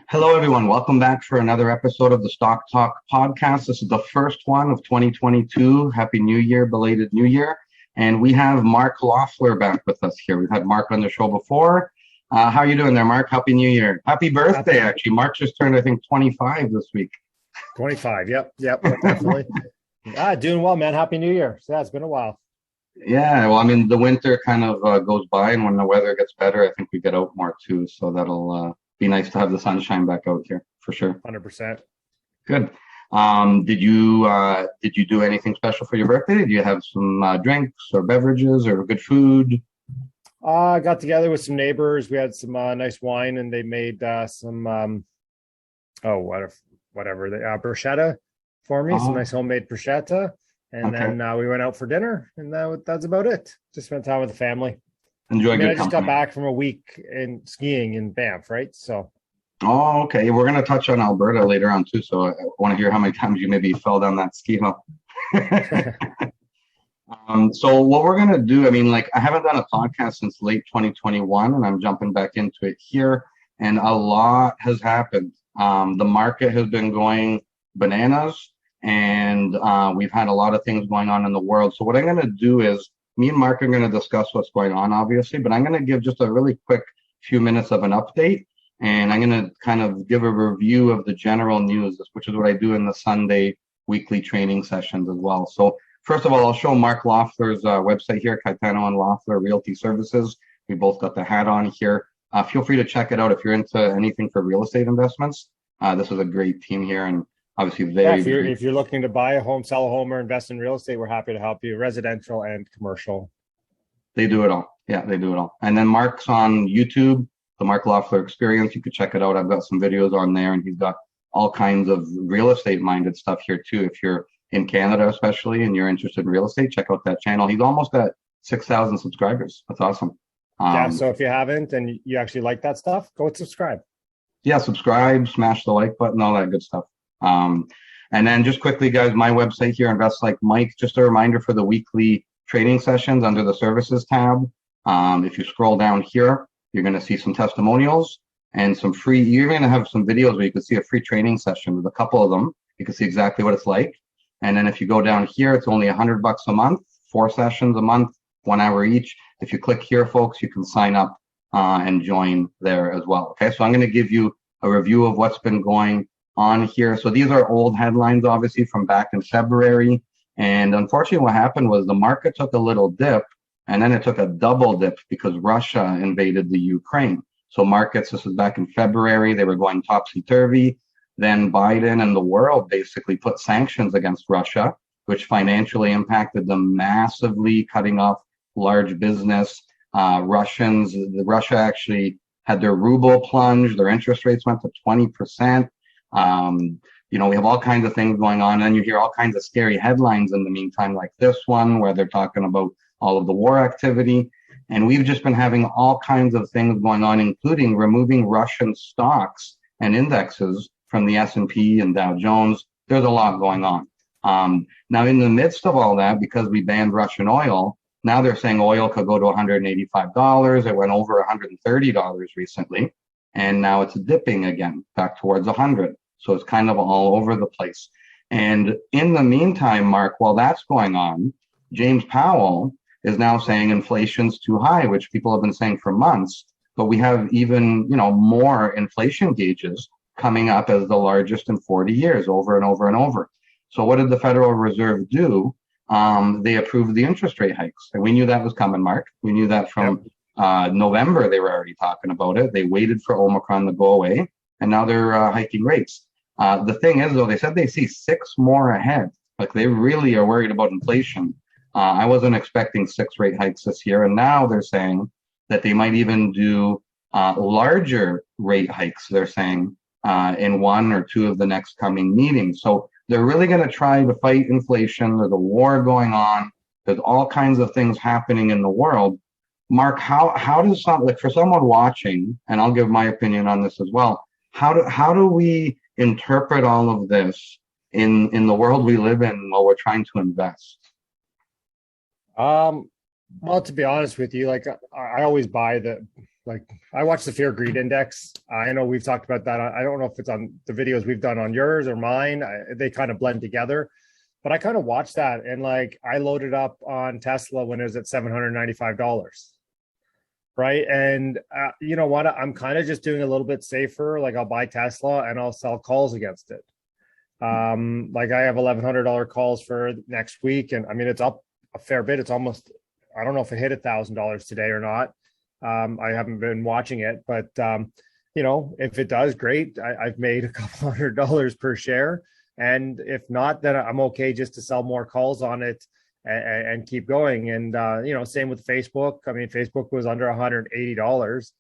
Hello, everyone. Welcome back for another episode of the Stock Talk podcast. This is the first one of 2022. Happy New Year, belated New Year. And we have Mark Loeffler back with us here. We've had Mark on the show before. How are you doing there, Mark? Happy New Year. Happy birthday, actually. Mark just turned, I think, 25 this week. 25. Yep, definitely. Doing well, man. Happy New Year. So, yeah, it's been a while. Yeah, well, I mean, the winter kind of goes by, and when the weather gets better, I think we get out more too. So that'll be nice to have the sunshine back out here for sure. 100%. Good. Did you do anything special for your birthday? Did you have some drinks or beverages or good food? I got together with some neighbors. We had some nice wine, and they made some whatever the bruschetta for me. Some nice homemade bruschetta, and then we went out for dinner, and that's about it. Just spent time with the family. Enjoy good I just got back from a week in skiing in Banff, right? So. Oh, okay. We're going to touch on Alberta later on too. So I want to hear how many times you maybe fell down that ski hill. So what we're going to do, I mean, like I haven't done a podcast since late 2021 and I'm jumping back into it here and a lot has happened. The market has been going bananas and we've had a lot of things going on in the world. So what I'm going to do is me and Mark are going to discuss what's going on, obviously, but I'm going to give just a really quick few minutes of an update. And I'm going to kind of give a review of the general news, which is what I do in the Sunday weekly training sessions as well. So first of all, I'll show Mark Loeffler's website here, Caetano and Loeffler Realty Services. We both got the hat on here. Feel free to check it out if you're into anything for real estate investments. This is a great team here and obviously if you're looking to buy a home, sell a home, or invest in real estate, we're happy to help you, residential and commercial. They do it all. Yeah, they do it all. And then Mark's on YouTube. The Mark Loeffler Experience. You could check it out. I've got some videos on there and he's got all kinds of real estate minded stuff here too. If you're in Canada, especially, and you're interested in real estate, check out that channel. He's almost at 6,000 subscribers. That's awesome. So if you haven't and you actually like that stuff, go and subscribe. Yeah, subscribe, smash the like button, all that good stuff. And then just quickly, guys, my website here, Invest Like Mike, just a reminder for the weekly training sessions under the services tab. If you scroll down here, you're going to see some testimonials and some free, you're going to have some videos where you can see a free training session with a couple of them. You can see exactly what it's like. And then if you go down here, it's only $100 a month, 4 sessions a month, 1 hour each. If you click here, folks, you can sign up and join there as well. Okay, so I'm going to give you a review of what's been going on here. So these are old headlines, obviously, from back in February. And unfortunately, what happened was the market took a little dip. And then it took a double dip because Russia invaded the Ukraine. So markets, this was back in February, they were going topsy-turvy. Then Biden and the world basically put sanctions against Russia, which financially impacted them massively, cutting off large business. Russia actually had their ruble plunge, their interest rates went to 20%. We have all kinds of things going on. And you hear all kinds of scary headlines in the meantime, like this one, where they're talking about all of the war activity. And we've just been having all kinds of things going on, including removing Russian stocks and indexes from the S&P and Dow Jones. There's a lot going on. Now, in the midst of all that, because we banned Russian oil, now they're saying oil could go to $185. It went over $130 recently. And now it's dipping again back towards 100. So it's kind of all over the place. And in the meantime, Mark, while that's going on, James Powell is now saying inflation's too high, which people have been saying for months, but we have even, more inflation gauges coming up as the largest in 40 years, over and over and over. So what did the Federal Reserve do? They approved the interest rate hikes. And we knew that was coming, Mark. We knew that from November, they were already talking about it. They waited for Omicron to go away, and now they're hiking rates. The thing is, though, they said they see 6 more ahead. Like they really are worried about inflation. I wasn't expecting 6 rate hikes this year, and now they're saying that they might even do larger rate hikes, they're saying, in 1 or 2 of the next coming meetings. So they're really going to try to fight inflation. There's a war going on. There's all kinds of things happening in the world. Mark, how does for someone watching, and I'll give my opinion on this as well, how do we interpret all of this in the world we live in while we're trying to invest? Well, to be honest with you, like I always buy like I watch the Fear Greed Index. I know we've talked about that. I don't know if it's on the videos we've done on yours or mine. They kind of blend together, but I kind of watched that, and like I loaded up on Tesla when it was at $795. Right. And you know what? I'm kind of just doing a little bit safer. Like I'll buy Tesla and I'll sell calls against it. Like I have $1,100 calls for next week. And I mean, it's up a fair bit. It's almost, I don't know if it hit $1,000 today or not. I haven't been watching it, but you know, if it does, great. I've made a couple $100 per share. And if not, then I'm okay just to sell more calls on it and keep going. And you know, same with Facebook. I mean, Facebook was under $180,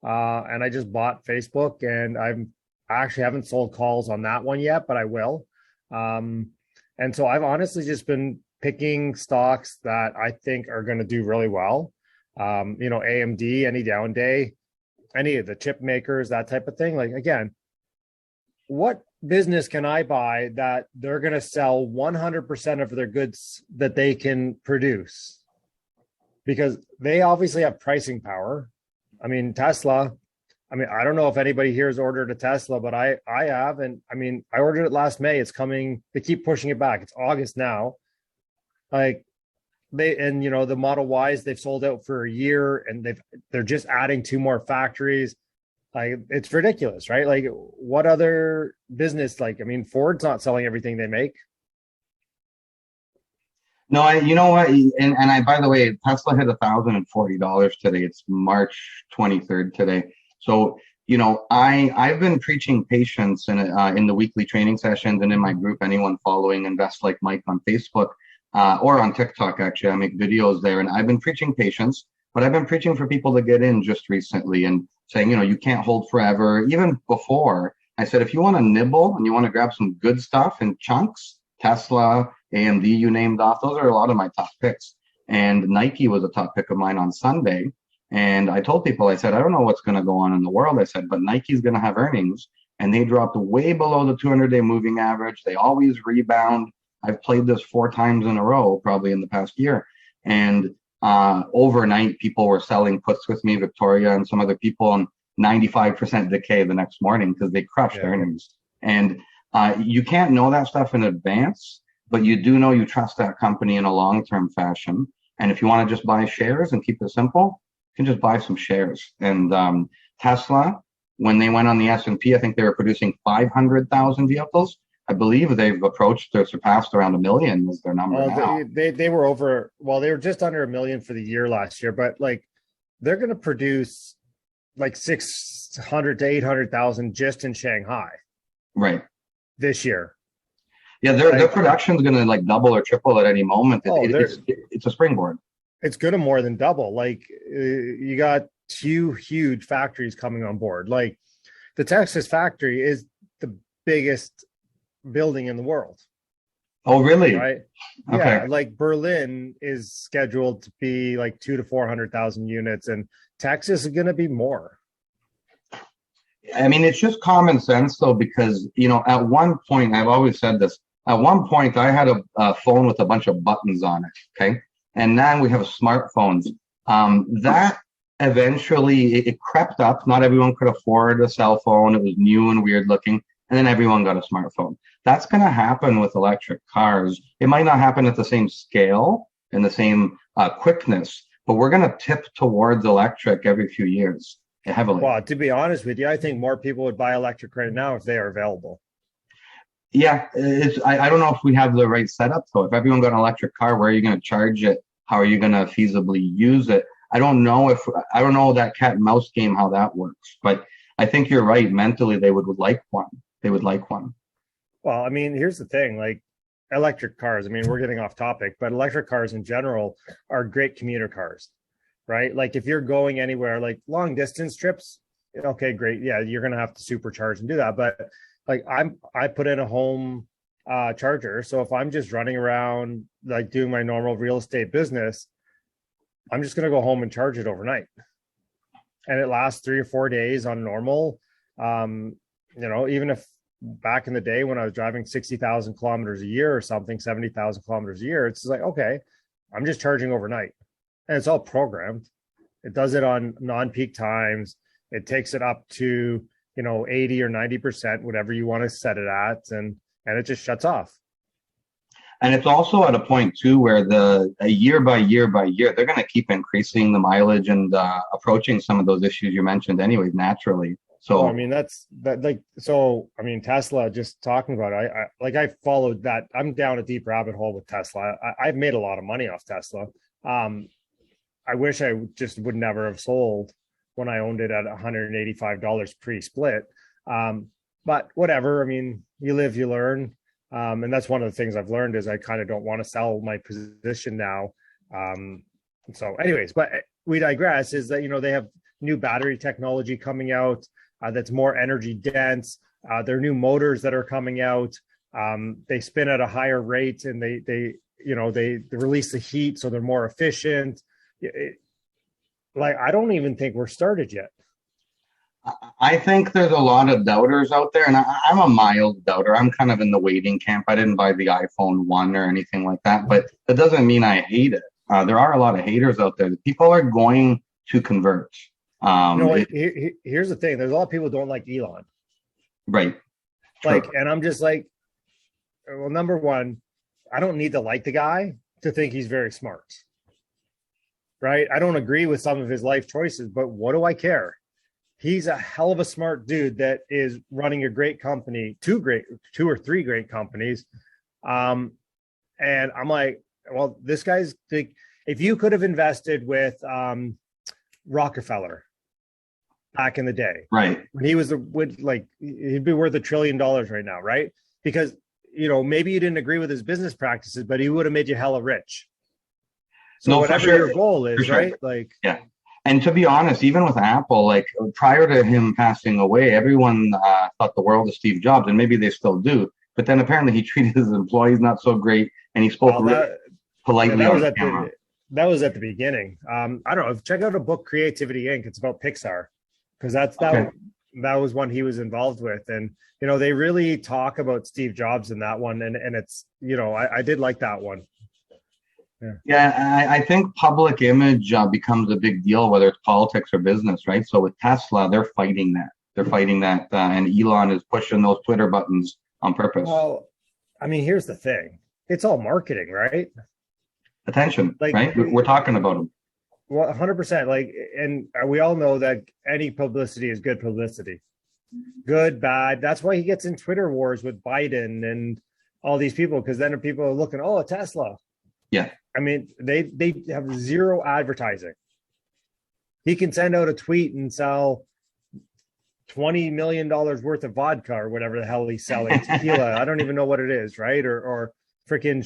and I just bought Facebook, and I actually haven't sold calls on that one yet, but I will. And so I've honestly just been picking stocks that I think are going to do really well. You know, AMD, any down day, any of the chip makers, that type of thing. Like, again, what business can I buy that they're going to sell 100% of their goods that they can produce? Because they obviously have pricing power. I mean, Tesla, I mean, I don't know if anybody here has ordered a Tesla, but I have. And I mean, I ordered it last May. It's coming. They keep pushing it back. It's August now. Like, and you know, the Model Ys, they've sold out for a year, and they're just adding 2 more factories. Like, it's ridiculous, right? Like, what other business? Like, I mean, Ford's not selling everything they make. No, you know what? And by the way, Tesla hit $1,040 today. It's March 23rd today. So, you know, I've been preaching patience in the weekly training sessions and in my group. Anyone following Invest Like Mike on Facebook or on TikTok, actually, I make videos there, and I've been preaching patience. But I've been preaching for people to get in just recently and saying, you know, you can't hold forever. Even before, I said, if you want to nibble and you want to grab some good stuff in chunks, Tesla, AMD, you named off, those are a lot of my top picks. And Nike was a top pick of mine on Sunday. And I told people, I said, I don't know what's going to go on in the world. I said, but Nike's going to have earnings. And they dropped way below the 200-day moving average. They always rebound. I've played this 4 times in a row, probably in the past year. And overnight, people were selling puts with me, Victoria and some other people, on 95% decay the next morning because they crushed earnings. And you can't know that stuff in advance, but you do know you trust that company in a long-term fashion. And if you want to just buy shares and keep it simple, you can just buy some shares. And Tesla, when they went on the S&P, I think they were producing 500,000 vehicles. I believe they've approached or surpassed around 1 million is their number now. They were over, well, they were just under 1 million for the year last year, but like they're going to produce like 600 to 800,000 just in Shanghai. Right. This year. Yeah, their production is going to like double or triple at any moment. It's a springboard. It's going to more than double. Like you got 2 huge factories coming on board. Like the Texas factory is the biggest building in the world. Oh, really? Right. Okay. Yeah, like Berlin is scheduled to be like 200,000 to 400,000 units, and Texas is going to be more. I mean, it's just common sense, though, because, you know, at one point, I've always said this, at one point I had a phone with a bunch of buttons on it. Okay. And now we have smartphones. That eventually it crept up. Not everyone could afford a cell phone. It was new and weird looking. And then everyone got a smartphone. That's going to happen with electric cars. It might not happen at the same scale and the same quickness, but we're going to tip towards electric every few years heavily. Well, to be honest with you, I think more people would buy electric right now if they are available. Yeah, I don't know if we have the right setup, though. If everyone got an electric car, where are you going to charge it? How are you going to feasibly use it? I don't know that cat and mouse game, how that works, but I think you're right. Mentally, they would like one. They would like one. Well, I mean, here's the thing, like electric cars, I mean, we're getting off topic, but electric cars in general are great commuter cars, right? Like if you're going anywhere, like long distance trips, okay, great. Yeah, you're going to have to supercharge and do that. But like I put in a home charger. So if I'm just running around, like doing my normal real estate business, I'm just going to go home and charge it overnight. And it lasts 3 or 4 days on normal. You know, even if back in the day when I was driving 60,000 kilometers a year or something, 70,000 kilometers a year, it's like, okay, I'm just charging overnight, and it's all programmed. It does it on non-peak times. It takes it up to, 80 or 90%, whatever you want to set it at, and it just shuts off. And it's also at a point too where year by year by year, they're going to keep increasing the mileage and approaching some of those issues you mentioned anyways, naturally. So I mean, Tesla, just talking about it, I followed that. I'm down a deep rabbit hole with Tesla. I've made a lot of money off Tesla. I wish I just would never have sold when I owned it at $185 pre-split. But whatever. I mean, you live, you learn. And that's one of the things I've learned is I kind of don't want to sell my position now. So anyways, but we digress, is that, they have new battery technology coming out that's more energy dense. There are new motors that are coming out. They spin at a higher rate, and they release the heat, so they're more efficient. I don't even think we're started yet. I think there's a lot of doubters out there, and I'm a mild doubter. I'm kind of in the waiting camp. I didn't buy the iPhone 1 or anything like that, but that doesn't mean I hate it. There are a lot of haters out there. People are going to convert. Here's the thing. There's a lot of people who don't like Elon. Right. True. And I'm just like, well, number one, I don't need to like the guy to think he's very smart. Right? I don't agree with some of his life choices, but what do I care? He's a hell of a smart dude that is running a great company, two or three great companies. And I'm like, well, this guy's like, if you could have invested with Rockefeller back in the day, right, when he was he'd be worth $1 trillion right now, right? Because maybe you didn't agree with his business practices, but he would have made you hella rich. So whatever your goal is, right? Yeah. And to be honest, even with Apple, prior to him passing away, everyone thought the world of Steve Jobs, and maybe they still do. But then apparently he treated his employees not so great, and he spoke politely on camera. That was at the beginning. I don't know. Check out a book, Creativity Inc. It's about Pixar, because that was one he was involved with, and they really talk about Steve Jobs in that one, and it's I did like that one. Yeah, I think public image becomes a big deal, whether it's politics or business, right? So with Tesla, they're fighting that. And Elon is pushing those Twitter buttons on purpose. Well, I mean, here's the thing. It's all marketing, right? Attention, right? We're talking about them. Well, 100%. And we all know that any publicity is good publicity. Good, bad. That's why he gets in Twitter wars with Biden and all these people, because then people are looking, a Tesla. Yeah. I mean, they have zero advertising. He can send out a tweet and sell $20 million worth of vodka or whatever the hell he's selling, tequila. I don't even know what it is, right? Or freaking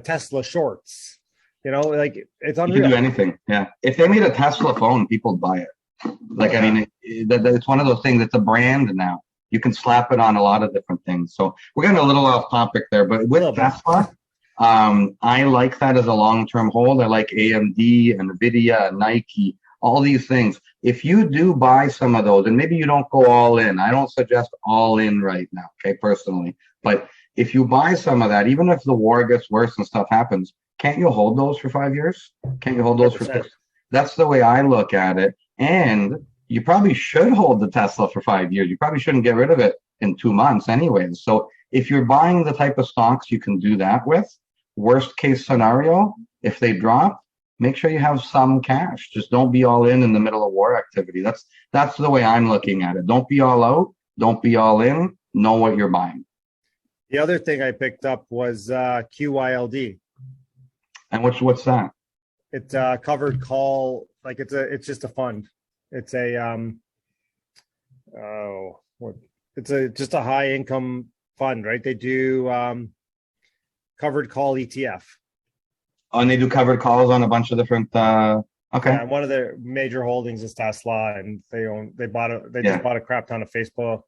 Tesla shorts. It's unreal. You can do anything. Yeah. If they made a Tesla phone, people buy it. I mean, it's one of those things. It's a brand now. You can slap it on a lot of different things. So we're getting a little off topic there, but with Tesla, I like that as a long-term hold. I like AMD, NVIDIA, Nike, all these things. If you do buy some of those, and maybe you don't go all in, I don't suggest all in right now, okay, personally. But if you buy some of that, even if the war gets worse and stuff happens, can't you hold those for 5 years? Can't you hold those 100%. For 6? That's the way I look at it. And you probably should hold the Tesla for 5 years. You probably shouldn't get rid of it in 2 months anyways. So if you're buying the type of stocks you can do that with, worst case scenario, if they drop, make sure you have some cash. Just don't be all in the middle of war activity. That's the way I'm looking at it. Don't be all out. Don't be all in. Know what you're buying. The other thing I picked up was QYLD. And what's that? It's a covered call. It's just a fund. It's just a high income fund, right? They do covered call ETF. Oh, and they do covered calls on a bunch of different. Okay. Yeah, and one of their major holdings is Tesla, and they just bought a crap ton of Facebook.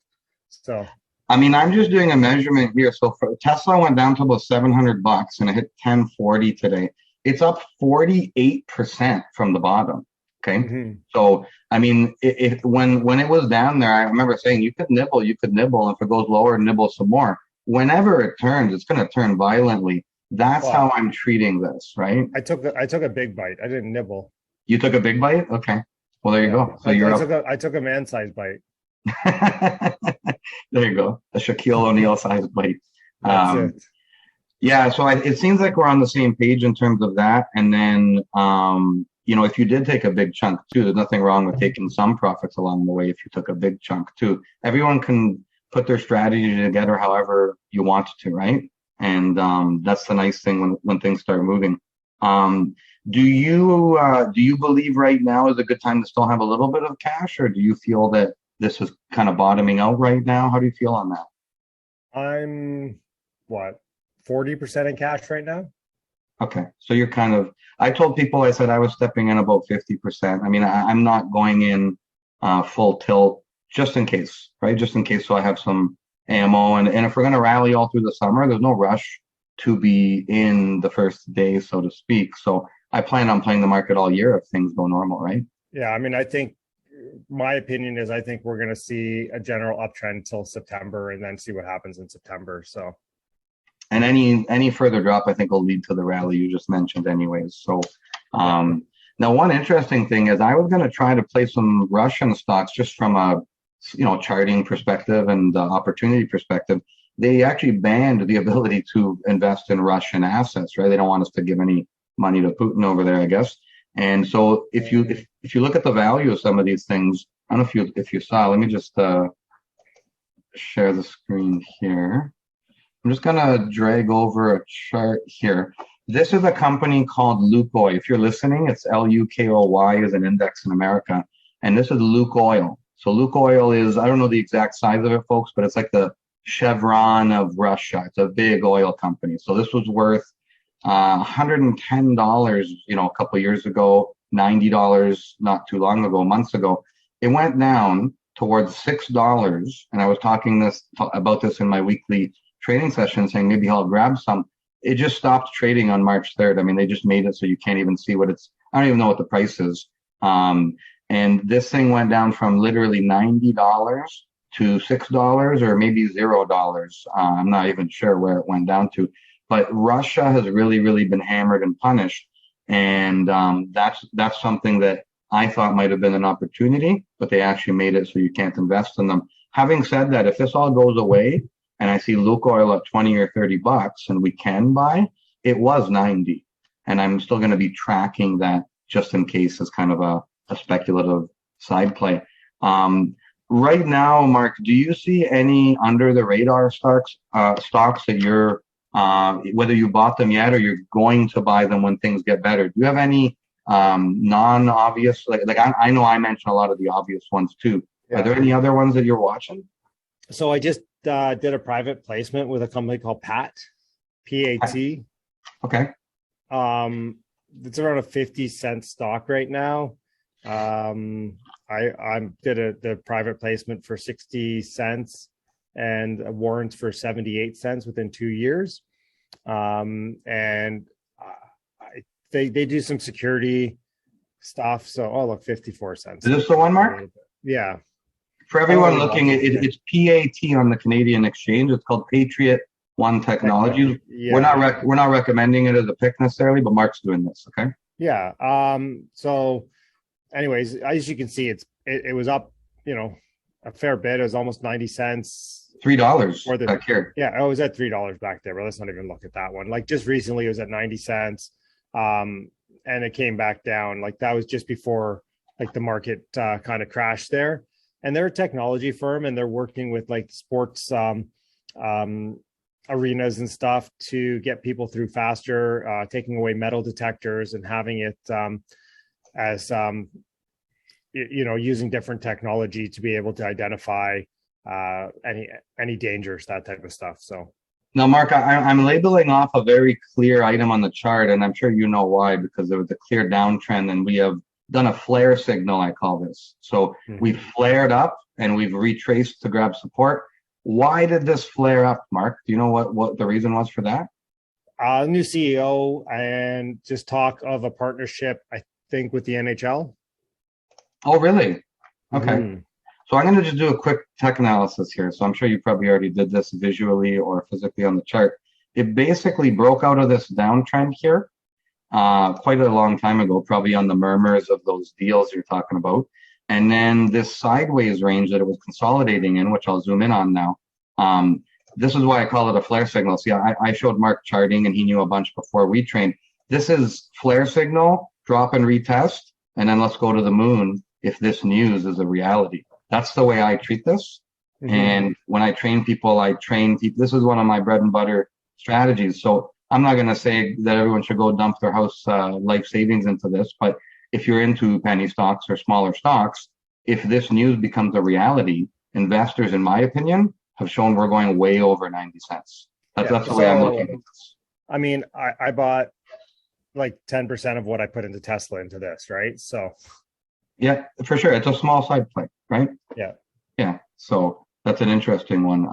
So. I mean, I'm just doing a measurement here. So Tesla went down to about $700, and it hit 1040 today. It's up 48% from the bottom. Okay. Mm-hmm. So, I mean, when it was down there, I remember saying you could nibble. If it goes lower, nibble some more. Whenever it turns, it's going to turn violently. That's how I'm treating this, right? I took a big bite. I didn't nibble. You took a big bite? Okay. Well, there you go. So you're up. I took a man-sized bite. There you go. A Shaquille O'Neal sized bite. That's it. Yeah, so it seems like we're on the same page in terms of that. And then, if you did take a big chunk too, there's nothing wrong with taking some profits along the way if you took a big chunk too. Everyone can put their strategy together however you want to, right? And that's the nice thing when things start moving. Do you believe right now is a good time to still have a little bit of cash, or do you feel that this is kind of bottoming out right now? How do you feel on that? I'm 40% in cash right now. Okay, so you're I told people, I said I was stepping in about 50%. I mean, I'm not going in full tilt just in case, right? Just in case, so I have some ammo. And if we're going to rally all through the summer, there's no rush to be in the first day, so to speak. So I plan on playing the market all year if things go normal, right? Yeah, I mean, I think my opinion is I think we're going to see a general uptrend till September and then see what happens in September. So. And any further drop, I think, will lead to the rally you just mentioned anyways. So now one interesting thing is I was going to try to play some Russian stocks just from a charting perspective and opportunity perspective. They actually banned the ability to invest in Russian assets, right? They don't want us to give any money to Putin over there, I guess. And so if you look at the value of some of these things, I don't know if you saw, let me just share the screen here. I'm just going to drag over a chart here. This is a company called Lukoil. If you're listening, it's Lukoy is an index in America. And this is Lukoil. So Lukoil is, I don't know the exact size of it, folks, but it's like the Chevron of Russia. It's a big oil company. So this was worth $110, a couple of years ago, $90 not too long ago, months ago. It went down towards $6. And I was talking about this in my weekly trading session, saying maybe I'll grab some. It just stopped trading on March 3rd. I mean, they just made it so you can't even see I don't even know what the price is. And this thing went down from literally $90 to $6 or maybe $0. I'm not even sure where it went down to, but Russia has really, really been hammered and punished. And that's something that I thought might have been an opportunity, but they actually made it so you can't invest in them. Having said that, if this all goes away, and I see Lukoil at 20 or 30 bucks and we can buy, it was 90. And I'm still going to be tracking that just in case as kind of a speculative side play. Right now, Mark, do you see any under the radar stocks that you're, whether you bought them yet or you're going to buy them when things get better? Do you have any non-obvious, like I know I mentioned a lot of the obvious ones too. Yeah. Are there any other ones that you're watching? So I just did a private placement with a company called PAT. Okay. It's around a 50-cent stock right now. I did the private placement for 60 cents and warrants for 78 cents within 2 years. And they do some security stuff. So, look, 54 cents. Is this the one, Mark? Yeah. For everyone looking, it's PAT on the Canadian exchange. It's called Patriot One Technologies. Yeah. We're not recommending it as a pick necessarily, but Mark's doing this. Okay. Yeah. So, anyways, as you can see, it was up, a fair bit. It was almost 90 cents. $3 back here. Yeah, it was at $3 back there. But let's not even look at that one. Like just recently, it was at 90 cents, and it came back down. Like that was just before like the market kind of crashed there. And they're a technology firm, and they're working with like sports arenas and stuff to get people through faster, taking away metal detectors and having it as using different technology to be able to identify any dangers, that type of stuff. So now, Mark, I'm labeling off a very clear item on the chart, and I'm sure you know why, because there was a clear downtrend, and we have done a flare signal, I call this. So we've flared up and we've retraced to grab support. Why did this flare up, Mark? Do you know what the reason was for that? New CEO and just talk of a partnership, I think, with the NHL. Oh, really? Okay. So I'm going to just do a quick tech analysis here. So I'm sure you probably already did this visually or physically on the chart. It basically broke out of this downtrend here. quite a long time ago, probably on the murmurs of those deals you're talking about. And then this sideways range that it was consolidating in, which I'll zoom in on now. This is why I call it a flare signal. See, I showed Mark charting and he knew a bunch before we trained. This is flare signal, drop and retest, and then let's go to the moon if this news is a reality. That's the way I treat this. Mm-hmm. And when I train people, this is one of my bread and butter strategies. So I'm not going to say that everyone should go dump their house life savings into this, but if you're into penny stocks or smaller stocks, if this news becomes a reality, investors, in my opinion, have shown we're going way over 90 cents. That's the way I'm looking at this. I mean, I bought like 10% of what I put into Tesla into this, right? So yeah, for sure. It's a small side play, right? Yeah. Yeah. So that's an interesting one.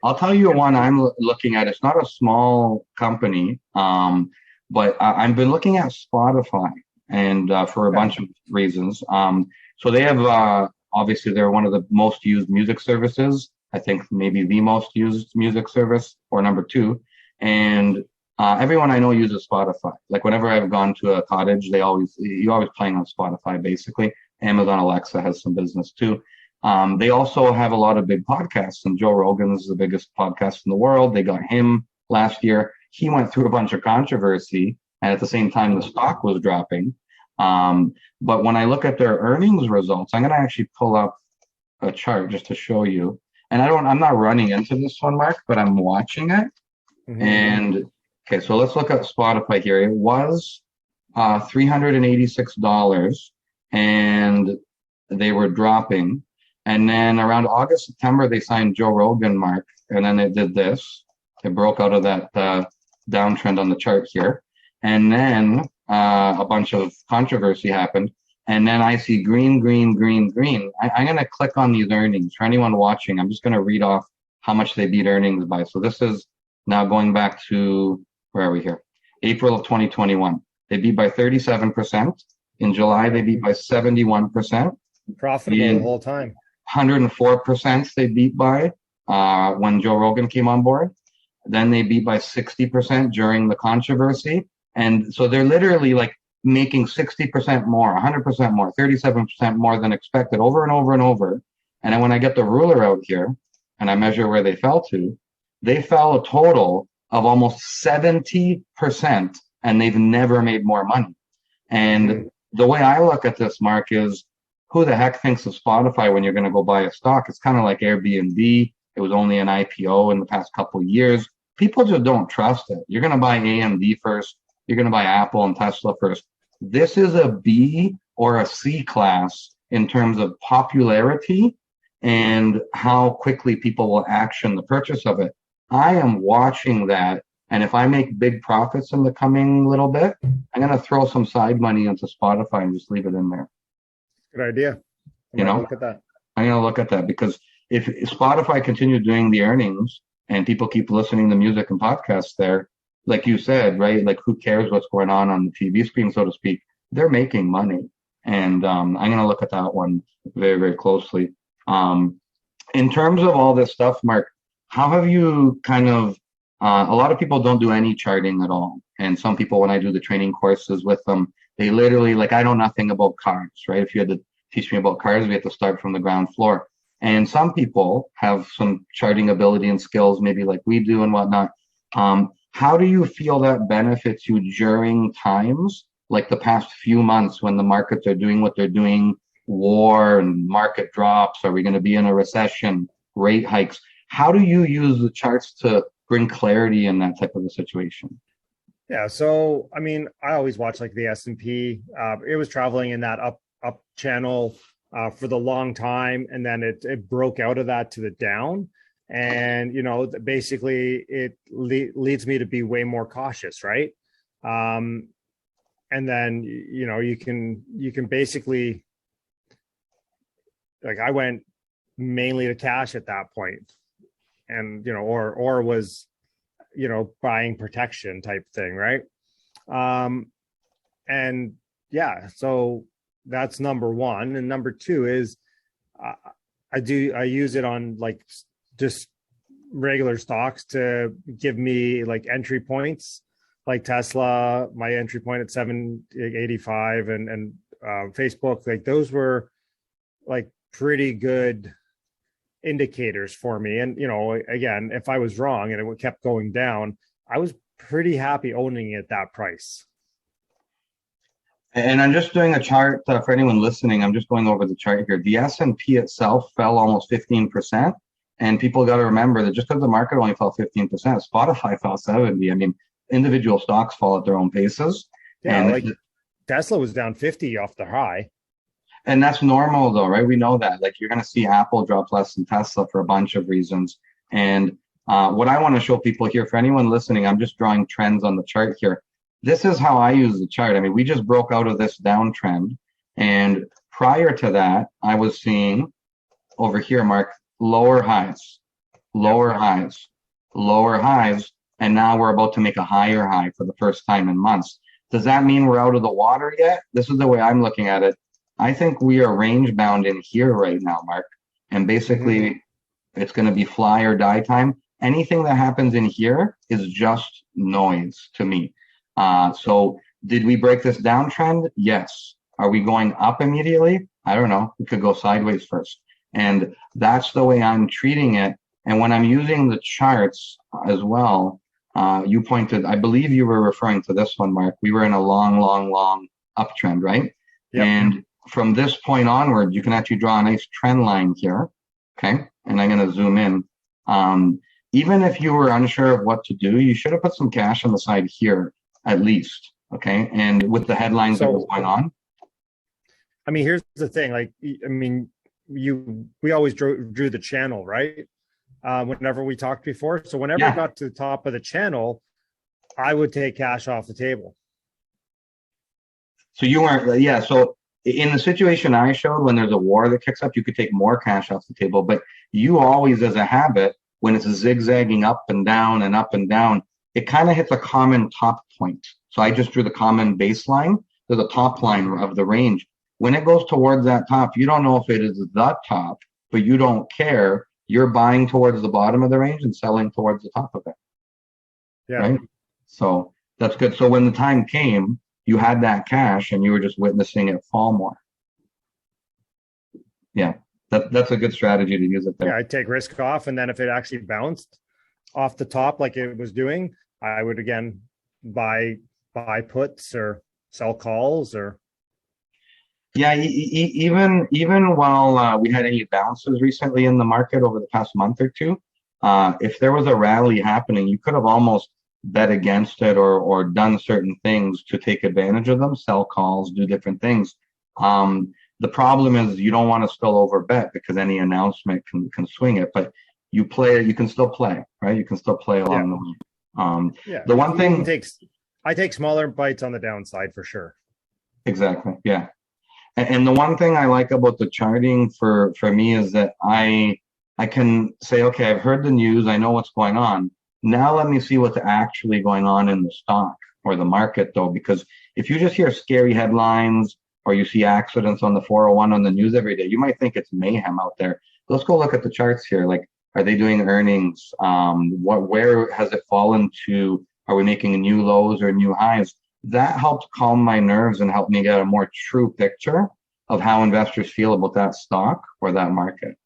I'll tell you one I'm looking at. It's not a small company, but I've been looking at Spotify, and for a bunch of reasons. So they have, obviously, they're one of the most used music services. I think maybe the most used music service, or number two. And everyone I know uses Spotify. Like whenever I've gone to a cottage, you're always playing on Spotify, basically. Amazon Alexa has some business too. They also have a lot of big podcasts, and Joe Rogan's the biggest podcast in the world. They got him last year. He went through a bunch of controversy, and at the same time, the stock was dropping. But when I look at their earnings results, I'm going to actually pull up a chart just to show you. And I'm not running into this one, Mark, but I'm watching it. Mm-hmm. And okay, so let's look at Spotify here. It was $386, and they were dropping. And then around August, September, they signed Joe Rogan, Mark, and then it did this. It broke out of that downtrend on the chart here. And then a bunch of controversy happened. And then I see green, green, green, green. I'm going to click on these earnings. For anyone watching, I'm just going to read off how much they beat earnings by. So this is now going back to, where are we here? April of 2021. They beat by 37%. In July, they beat by 71%. Profitable the whole time. 104% they beat by when Joe Rogan came on board. Then they beat by 60% during the controversy. And so they're literally like making 60% more, 100% more, 37% more than expected over and over and over. And then when I get the ruler out here and I measure where they fell to, they fell a total of almost 70%, and they've never made more money. And the way I look at this, Mark, is who the heck thinks of Spotify when you're going to go buy a stock? It's kind of like Airbnb. It was only an IPO in the past couple of years. People just don't trust it. You're going to buy AMD first. You're going to buy Apple and Tesla first. This is a B or a C class in terms of popularity and how quickly people will action the purchase of it. I am watching that. And if I make big profits in the coming little bit, I'm going to throw some side money into Spotify and just leave it in there. Good idea. Look at that. I'm going to look at that because if Spotify continues doing the earnings and people keep listening to music and podcasts there, like you said, right? Like who cares what's going on the TV screen, so to speak? They're making money. And I'm going to look at that one very, very closely. In terms of all this stuff, Mark, how have you kind of, a lot of people don't do any charting at all. And some people, when I do the training courses with them, they literally, like, I know nothing about cars, right? If you had to teach me about cars, we have to start from the ground floor. And some people have some charting ability and skills, maybe like we do and whatnot. How do you feel that benefits you during times like the past few months when the markets are doing what they're doing, war and market drops? Are we going to be in a recession, rate hikes? How do you use the charts to bring clarity in that type of a situation? Yeah, so I mean, I always watch like the S&P. It was traveling in that up channel for the long time, and then it broke out of that to the down. And basically it leads me to be way more cautious, right? And then you can basically, like, I went mainly to cash at that point, and or was buying protection type thing, right? And yeah, so that's number one. And number two is I use it on like just regular stocks to give me like entry points. like Tesla, my entry point at 785, and Facebook, like those were like pretty good indicators for me. And again, if I was wrong and it kept going down, I was pretty happy owning it at that price. And I'm just doing a chart for anyone listening. I'm just going over the chart here. The S&P itself fell almost 15%. And people got to remember that just because the market only fell 15%, Spotify fell 70%. I mean, individual stocks fall at their own paces. Yeah, and like Tesla was down 50 off the high. And that's normal though, right? We know that. Like you're going to see Apple drop less than Tesla for a bunch of reasons. And what I want to show people here, for anyone listening, I'm just drawing trends on the chart here. This is how I use the chart. I mean, we just broke out of this downtrend. And prior to that, I was seeing over here, Mark, lower highs, lower highs, lower highs. And now we're about to make a higher high for the first time in months. Does that mean we're out of the water yet? This is the way I'm looking at it. I think we are range bound in here right now, Mark. And basically, it's going to be fly or die time. Anything that happens in here is just noise to me. So did we break this downtrend? Yes. Are we going up immediately? I don't know. We could go sideways first. And that's the way I'm treating it. And when I'm using the charts as well, you pointed, I believe you were referring to this one, Mark. We were in a long, long, long uptrend, right? Yep. And from this point onward, you can actually draw a nice trend line here. Okay. And I'm going to zoom in. Even if you were unsure of what to do, you should have put some cash on the side here, at least. Okay. And with the headlines that were going on. I mean, here's the thing. Like, I mean, we always drew the channel, right? Whenever we talked before. So whenever it got to the top of the channel, I would take cash off the table. So you weren't, so in the situation I showed, when there's a war that kicks up, you could take more cash off the table. But you always, as a habit, when it's zigzagging up and down, it kind of hits a common top point. So I just drew the common baseline to the top line of the range. When it goes towards that top, you don't know if it is the top, but you don't care. You're buying towards the bottom of the range and selling towards the top of it. Yeah. Right? So that's good. So when the time came, you had that cash and you were just witnessing it fall more. Yeah, that's a good strategy to use it there. Yeah, I'd take risk off. And then if it actually bounced off the top like it was doing, I would again buy puts or sell calls or. Yeah, even while we had any bounces recently in the market over the past month or two, if there was a rally happening, you could have almost bet against it or done certain things to take advantage of them, sell calls, do different things. The problem is you don't want to spill over bet because any announcement can swing it, but you can still play, right? You can still play along the way. The one thing I take smaller bites on the downside for sure. Exactly. Yeah. And the one thing I like about the charting for me is that I can say, okay, I've heard the news. I know what's going on. Now let me see what's actually going on in the stock or the market, though, because if you just hear scary headlines or you see accidents on the 401 on the news every day, you might think it's mayhem out there. Let's go look at the charts here. Like, are they doing earnings? Where has it fallen to? Are we making new lows or new highs? That helped calm my nerves and help me get a more true picture of how investors feel about that stock or that market.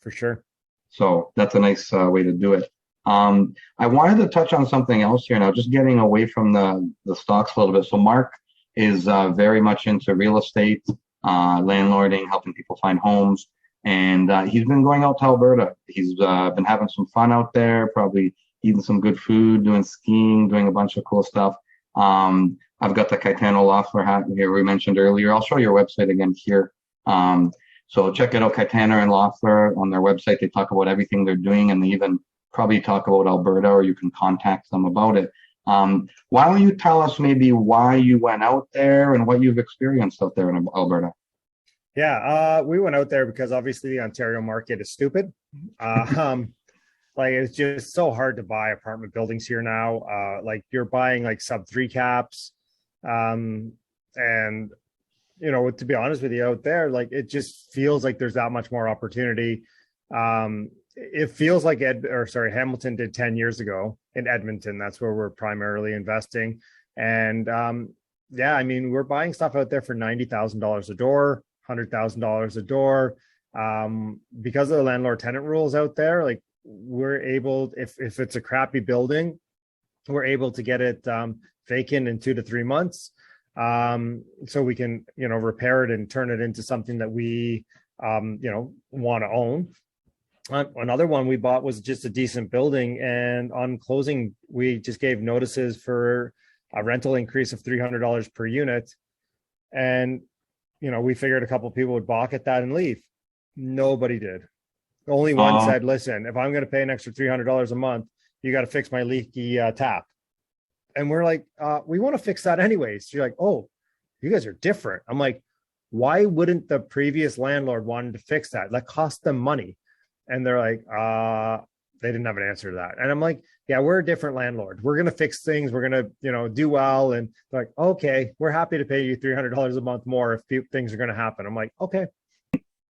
For sure. So that's a nice way to do it. I wanted to touch on something else here now, just getting away from the stocks a little bit. So Mark is very much into real estate, landlording, helping people find homes. And he's been going out to Alberta. He's been having some fun out there, probably eating some good food, doing skiing, doing a bunch of cool stuff. I've got the Caetano Loeffler hat here we mentioned earlier. I'll show your website again here. So check it out, Caetano and Loeffler on their website. They talk about everything they're doing, and they even probably talk about Alberta, or you can contact them about it. Why don't you tell us maybe why you went out there and what you've experienced out there in Alberta? Yeah, we went out there because obviously the Ontario market is stupid. Like it's just so hard to buy apartment buildings here now. Like you're buying like sub-3 caps. And to be honest with you, out there, like it just feels like there's that much more opportunity. it feels like Hamilton did 10 years ago in Edmonton. That's where we're primarily investing. And yeah, I mean, we're buying stuff out there for $90,000 a door, $100,000 a door. Because of the landlord tenant rules out there, like we're able, if it's a crappy building, we're able to get it vacant in 2 to 3 months. So we can, repair it and turn it into something that we, want to own. Another one we bought was just a decent building, and on closing, we just gave notices for a rental increase of $300 per unit. And, we figured a couple of people would balk at that and leave. Nobody did. Only one said, listen, if I'm going to pay an extra $300 a month, you got to fix my leaky tap. And we're like, we want to fix that anyways. You're like, oh, you guys are different. I'm like, why wouldn't the previous landlord wanted to fix that? That cost them money. And they're like, they didn't have an answer to that. And I'm like, yeah, we're a different landlord. We're going to fix things. We're going to, do well. And they're like, okay, we're happy to pay you $300 a month more if things are going to happen. I'm like, okay.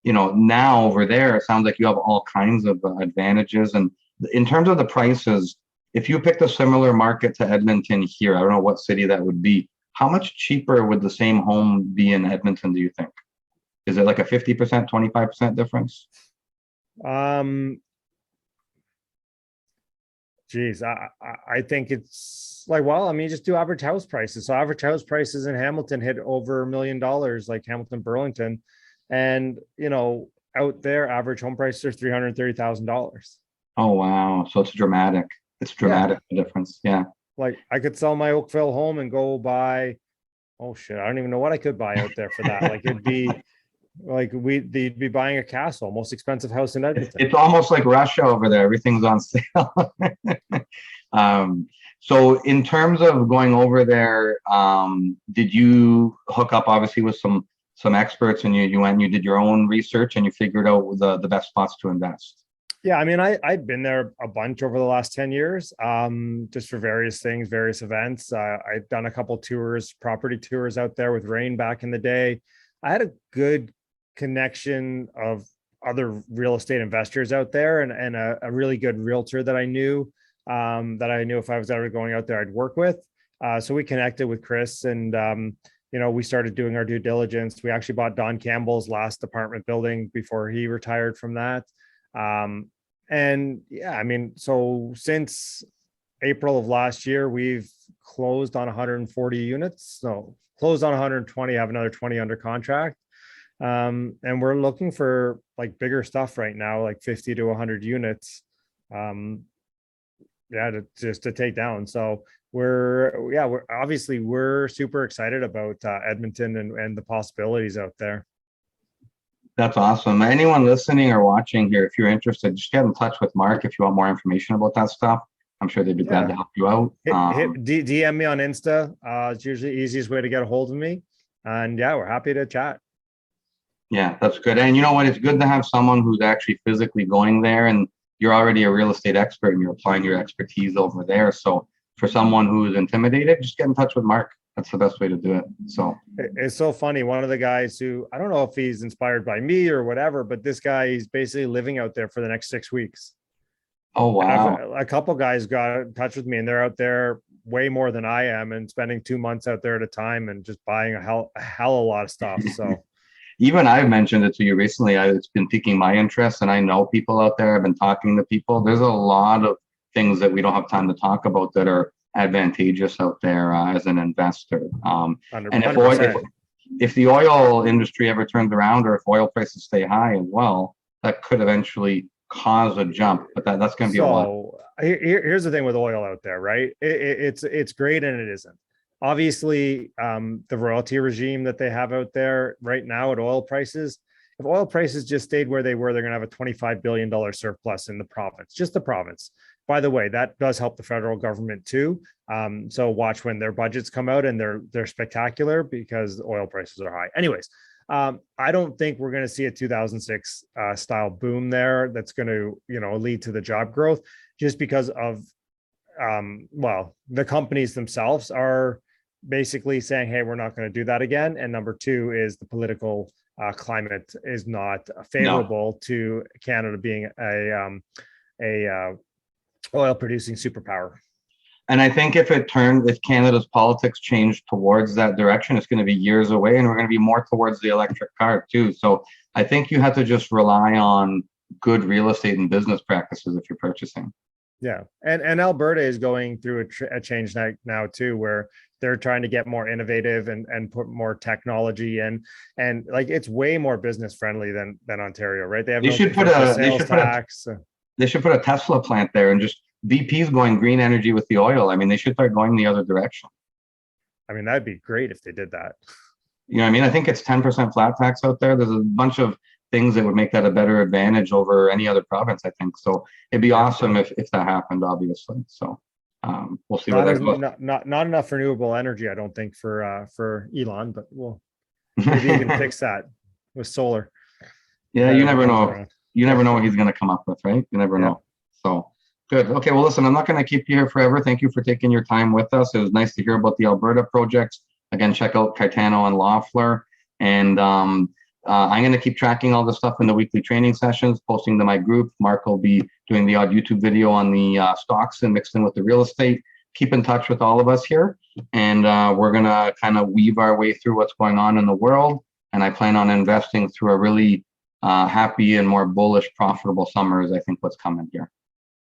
Now over there, it sounds like you have all kinds of advantages. And in terms of the prices, if you picked a similar market to Edmonton here, I don't know what city that would be, how much cheaper would the same home be in Edmonton, do you think? Is it like a 50%, 25% difference? Geez, I think it's like, well, I mean, just do average house prices. So average house prices in Hamilton hit over $1 million, like Hamilton, Burlington. And, out there, average home prices are $330,000. Oh, wow. So it's dramatic. It's dramatic, the difference. Yeah. Like I could sell my Oakville home and go buy, oh shit, I don't even know what I could buy out there for that. Like it'd be like they'd be buying a castle, most expensive house in Edmonton. It's almost like Russia over there. Everything's on sale. So in terms of going over there, did you hook up obviously with some experts, and you went and you did your own research and you figured out the best spots to invest? Yeah, I mean, I've been there a bunch over the last 10 years, just for various things, various events. I've done a couple tours, property tours out there with Rain back in the day. I had a good connection of other real estate investors out there, and a really good realtor that I knew if I was ever going out there, I'd work with. So we connected with Chris, and we started doing our due diligence. We actually bought Don Campbell's last apartment building before he retired from that. And yeah, I mean, so since April of last year, we've closed on 140 units. So closed on 120, have another 20 under contract. And we're looking for like bigger stuff right now, like 50 to 100 units. To take down. So we're obviously super excited about Edmonton and the possibilities out there. That's awesome. Anyone listening or watching here, if you're interested, just get in touch with Mark if you want more information about that stuff. I'm sure they'd be glad to help you out. DM me on Insta. It's usually the easiest way to get a hold of me. And yeah, we're happy to chat. Yeah, that's good. And you know what? It's good to have someone who's actually physically going there, and you're already a real estate expert and you're applying your expertise over there. So for someone who's intimidated, just get in touch with Mark. That's the best way to do it. So it's so funny. One of the guys who, I don't know if he's inspired by me or whatever, but this guy, he's basically living out there for the next 6 weeks. Oh, wow. A couple guys got in touch with me, and they're out there way more than I am, and spending 2 months out there at a time and just buying a hell of a lot of stuff. So even I've mentioned it to you recently. It's been piquing my interest, and I know people out there. I've been talking to people. There's a lot of things that we don't have time to talk about that are advantageous out there as an investor. And if the oil industry ever turns around, or if oil prices stay high as well, that could eventually cause a jump. But that's going to be a while. Here's the thing with oil out there, right? It's great and it isn't. Obviously, the royalty regime that they have out there right now at oil prices, if oil prices just stayed where they were, they're going to have a $25 billion surplus in the province, just the province. By the way, that does help the federal government too. So watch when their budgets come out, and they're spectacular because the oil prices are high. Anyways, I don't think we're going to see a 2006 style boom there that's going to, lead to the job growth, just because of, the companies themselves are basically saying, hey, we're not going to do that again. And number two is the political climate is not No. favorable to Canada being a oil producing superpower. And I think if Canada's politics change towards that direction, it's going to be years away, and we're going to be more towards the electric car too. So I think you have to just rely on good real estate and business practices if you're purchasing. Yeah, and Alberta is going through a change now too, where they're trying to get more innovative and put more technology in, and like it's way more business friendly than Ontario, right? They have They should put a Tesla plant there, and just BP's going green energy with the oil. I mean, they should start going the other direction. I mean, that'd be great if they did that. You know what I mean? I think it's 10% flat tax out there. There's a bunch of things that would make that a better advantage over any other province, I think. So it'd be awesome if that happened, obviously. So we'll see where that goes. Not enough renewable energy, I don't think, for Elon, but maybe you can fix that with solar. Yeah, you never know. You never know what he's going to come up with, right? You never know. So good. Okay, well, listen, I'm not going to keep you here forever. Thank you for taking your time with us. It was nice to hear about the Alberta projects. Again, check out Caetano and Loeffler. And I'm going to keep tracking all the stuff in the weekly training sessions, posting to my group. Mark will be doing the odd YouTube video on the stocks and mixed in with the real estate. Keep in touch with all of us here. And we're going to kind of weave our way through what's going on in the world. And I plan on investing through a really happy and more bullish, profitable summer is I think what's coming here.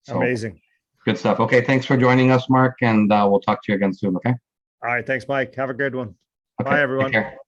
So, amazing. Good stuff. Okay, thanks for joining us, Mark, and we'll talk to you again soon, okay? All right, thanks, Mike. Have a good one. Okay, bye, everyone. Take care.